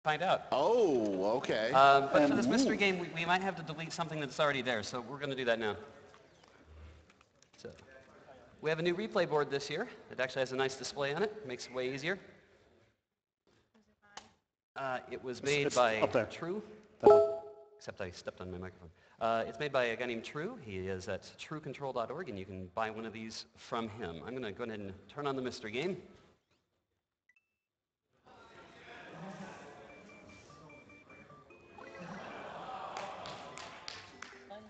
find out. Oh, okay. But for this mystery game, we might have to delete something that's already there, so we're going to do that now. So, we have a new replay board this year. It actually has a nice display on it. Makes it way easier. It was made by True. Except I stepped on my microphone. It's made by a guy named True. He is at truecontrol.org, and you can buy one of these from him. I'm going to go ahead and turn on the mystery game.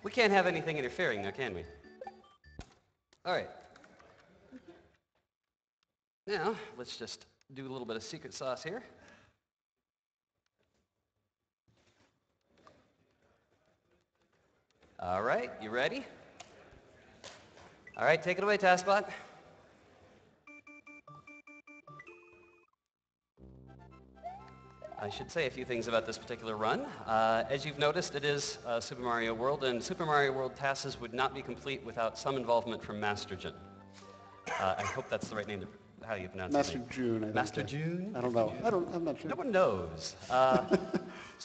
We can't have anything interfering now, can we? All right. Now, let's just do a little bit of secret sauce here. All right, you ready? All right, take it away, TASBot. I should say a few things about this particular run. As you've noticed, it is Super Mario World, and Super Mario World TASs would not be complete without some involvement from Mastergen. I hope that's the right name, how you pronounce it. Master June, I think. Master June? I don't know. I'm not sure. No one knows. So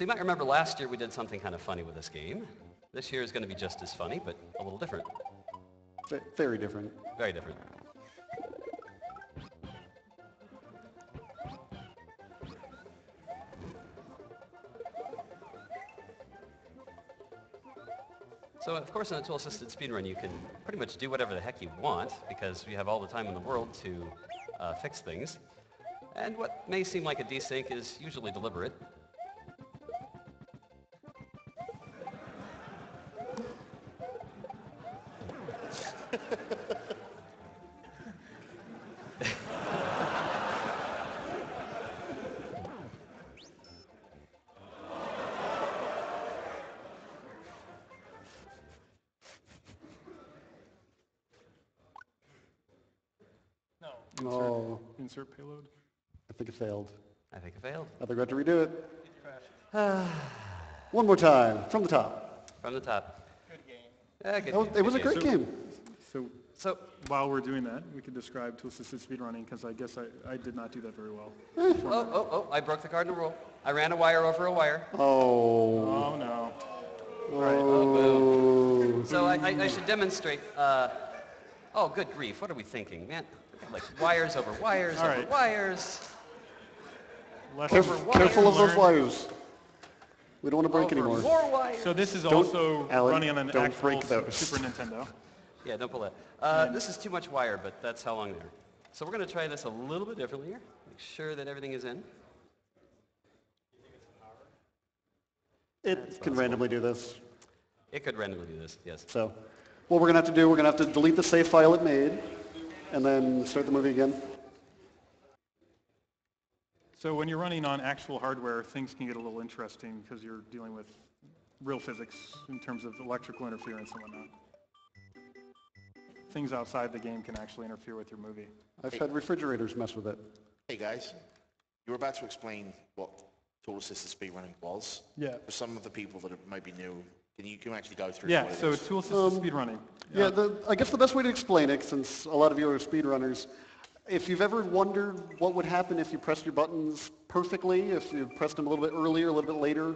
you might remember last year we did something kind of funny with this game. This year is going to be just as funny, but a little different. Very different. Very different. So, of course, in a tool-assisted speedrun, you can pretty much do whatever the heck you want because you have all the time in the world to fix things. And what may seem like a desync is usually deliberate. No. Insert payload. I think it failed. I think it failed. I think we have to redo it. One more time, from the top. From the top. Good game. Yeah, good game. It was a great game. So while we're doing that, we could describe tool-assisted speedrunning because I guess I did not do that very well. Oh, I broke the cardinal rule. I ran a wire over a wire. Oh no. Oh, so I should demonstrate. Oh, good grief. What are we thinking, man? Like wires over wires over wires. Careful of those wires. We don't want to break anymore. More wires. So this is also running on an actual those. Super Nintendo. Yeah, don't pull that. This is too much wire, but that's how long they are. So we're going to try this a little bit differently here. Make sure that everything is in. It can randomly do this. It could randomly do this, yes. So what we're going to have to do, we're going to have to delete the save file it made and then start the movie again. So when you're running on actual hardware, things can get a little interesting because you're dealing with real physics in terms of electrical interference and whatnot. Things outside the game can actually interfere with your movie. I've had refrigerators mess with it. Hey guys, you were about to explain what tool-assisted speedrunning was. Yeah. For some of the people that might be new, can you actually go through Yeah, what it so is? tool-assisted speedrunning. Yeah, I guess the best way to explain it, since a lot of you are speedrunners, if you've ever wondered what would happen if you pressed your buttons perfectly, if you pressed them a little bit earlier, a little bit later,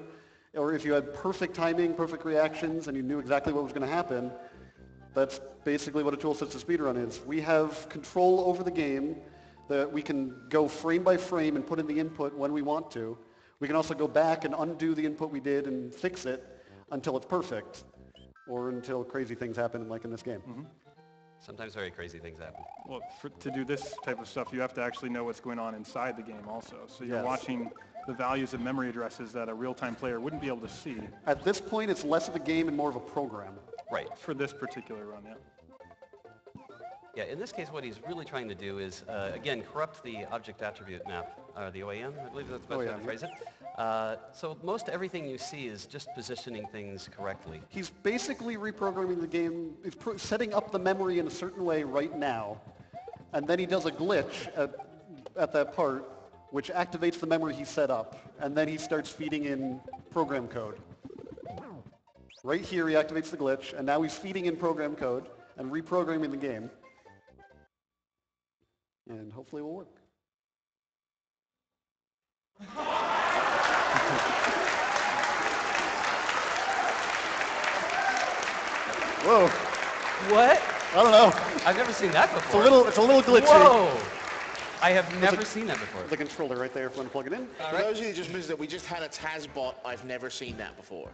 or if you had perfect timing, perfect reactions, and you knew exactly what was going to happen, that's basically what a tool-assisted speedrun is. We have control over the game, that we can go frame by frame and put in the input when we want to. We can also go back and undo the input we did and fix it until it's perfect, or until crazy things happen like in this game. Mm-hmm. Sometimes very crazy things happen. Well, to do this type of stuff, you have to actually know what's going on inside the game also. So you're watching the values of memory addresses that a real-time player wouldn't be able to see. At this point, it's less of a game and more of a program. Right. For this particular run, yeah. Yeah, in this case, what he's really trying to do is, again, corrupt the object attribute map, the OAM, I believe that's the best way to phrase it. So most everything you see is just positioning things correctly. He's basically reprogramming the game, setting up the memory in a certain way right now, and then he does a glitch at that part, which activates the memory he set up, and then he starts feeding in program code. Right here, he activates the glitch, and now he's feeding in program code and reprogramming the game. And hopefully it will work. Whoa. What? I don't know. I've never seen that It's a before. little glitchy. Whoa! I have never seen that before. The controller right there if you want to plug it in. For those of you who just missed it, we just had a TAS bot. I've never seen that before.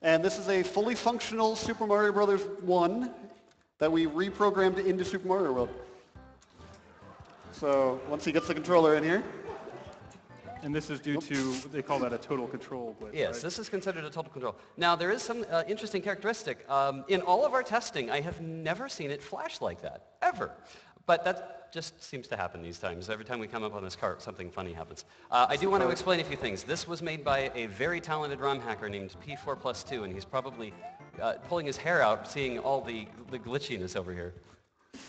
And this is a fully functional Super Mario Brothers 1 that we reprogrammed into Super Mario World. So once he gets the controller in here. And this is due to, they call that a total control glitch, Yes, right? this is considered a total control. Now, there is some interesting characteristic. In all of our testing, I have never seen it flash like that, ever. But that just seems to happen these times. Every time we come up on this cart, something funny happens. I do want to explain a few things. This was made by a very talented ROM hacker named P4+2, and he's probably pulling his hair out seeing all the glitchiness over here.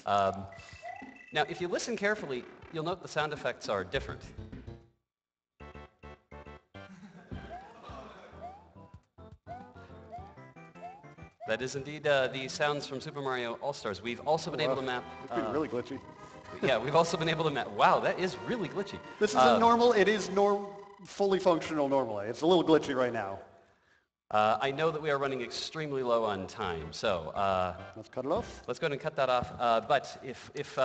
Now, if you listen carefully, you'll note the sound effects are different. That is indeed the sounds from Super Mario All-Stars. We've also been able to map... It's been really glitchy. Yeah, we've also been able to map... Wow, that is really glitchy. This isn't normal. It is fully functional normally. It's a little glitchy right now. I know that we are running extremely low on time, so... Let's cut it off. Let's go ahead and cut that off. But if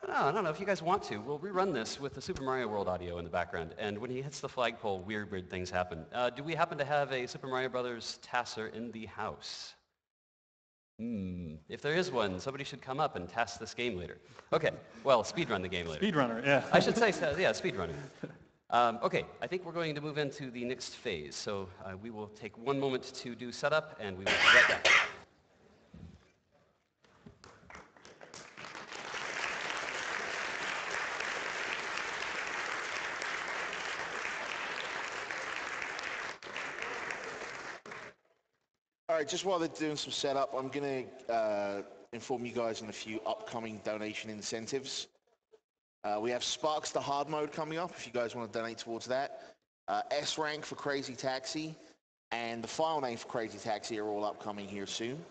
I don't know if you guys want to, we'll rerun this with the Super Mario World audio in the background. And when he hits the flagpole, weird things happen. Do we happen to have a Super Mario Brothers TASer in the house? If there is one, somebody should come up and TAS this game later. Okay, well, speedrun the game later. Speedrunner, yeah. I should say, yeah, speedrunning. Okay, I think we're going to move into the next phase. So we will take one moment to do setup, and we will be right back. All right, just while they're doing some setup, I'm going to inform you guys on a few upcoming donation incentives. We have Sparks the Hard Mode coming up, if you guys want to donate towards that. S Rank for Crazy Taxi, and the file name for Crazy Taxi are all upcoming here soon.